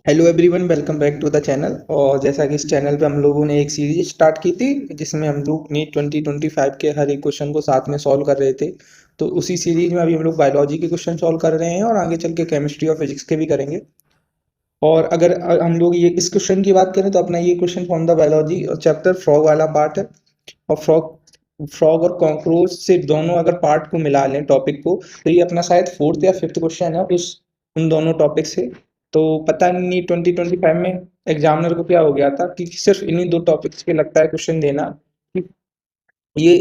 Hello everyone, welcome back to the channel. और जैसा कि इस चैनल पे हम लोगों ने एक सीरीज स्टार्ट की थी जिसमें हम लोग नीट 2025 के हर एक क्वेश्चन को साथ में सॉल्व कर रहे थे। तो उसी सीरीज में अभी हम लोग बायोलॉजी के क्वेश्चन सॉल्व कर रहे हैं और आगे चल के केमिस्ट्री और फिजिक्स के भी करेंगे। और अगर हम लोग ये इस क्वेश्चन की बात करें तो अपना ये क्वेश्चन फ्रॉम द बायोलॉजी और चैप्टर फ्रॉग वाला पार्ट है। और फ्रॉग फ्रॉग और कॉकरोच से दोनों अगर पार्ट को मिला लें टॉपिक को, तो ये अपना शायद फोर्थ या फिफ्थ क्वेश्चन है उस उन दोनों टॉपिक से। तो पता नहीं 2025 में एग्जामिनर को क्या हो गया था कि सिर्फ इन्हीं दो टॉपिक्स के लगता है क्वेश्चन देना। कि ये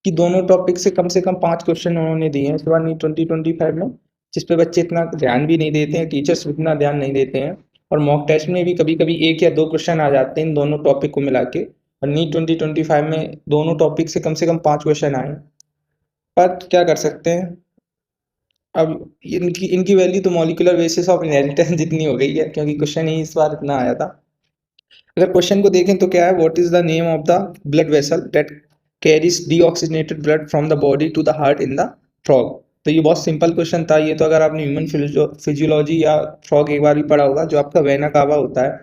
कि दोनों टॉपिक से कम 5 क्वेश्चन उन्होंने दिए हैं इस बार नीट 2025 में, जिस पे बच्चे इतना ध्यान भी नहीं देते हैं, टीचर्स इतना ध्यान नहीं देते हैं। और मॉक टेस्ट में भी कभी कभी एक या दो क्वेश्चन आ जाते हैं इन दोनों टॉपिक को मिला के। और नीट 2025 में दोनों टॉपिक से कम 5 क्वेश्चन आए। पर क्या कर सकते हैं। अब इनकी इनकी वैल्यू तो मॉलिक्यूलर बेसिस ऑफ इनहेरिटेंस जितनी हो गई है, क्योंकि क्वेश्चन ही इस बार इतना आया था। अगर क्वेश्चन को देखें तो क्या है, what is the name of the blood vessel that carries deoxygenated blood from the body to the heart in the frog. तो ये बहुत सिंपल क्वेश्चन था। ये तो अगर आपने ह्यूमन फिजियोलॉजी या फ्रॉग एक बार भी पढ़ा होगा, जो आपका वेना कावा होता है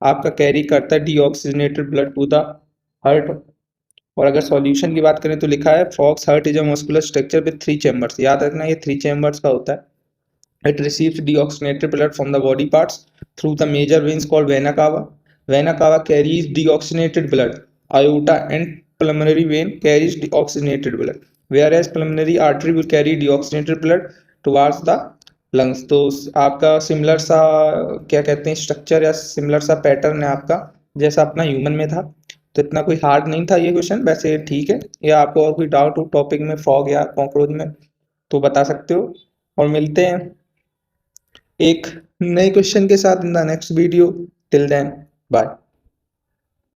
आपका कैरी करता है deoxygenated blood to the heart. और अगर सॉल्यूशन की बात करें तो लिखा है frog's heart is a muscular structure with 3 chambers. याद रखना ये 3 चैम्बर्स का होता है। It receives deoxygenated blood from the body parts through the major veins called vena cava. Vena cava carries deoxygenated blood. Aorta and pulmonary vein carries deoxygenated blood, whereas pulmonary artery will carry deoxygenated blood towards the lungs। तो आपका similar सा क्या कहते हैं structure या similar सा pattern है आपका, जैसा अपना ह्यूमन में था। तो इतना कोई हार्ड नहीं था ये क्वेश्चन, वैसे ठीक है। या आपको और कोई डाउट हो टॉपिक में फ्रॉग या कॉकरोच में तो बता सकते हो। और मिलते हैं एक नए क्वेश्चन के साथ in the next video. Till then bye.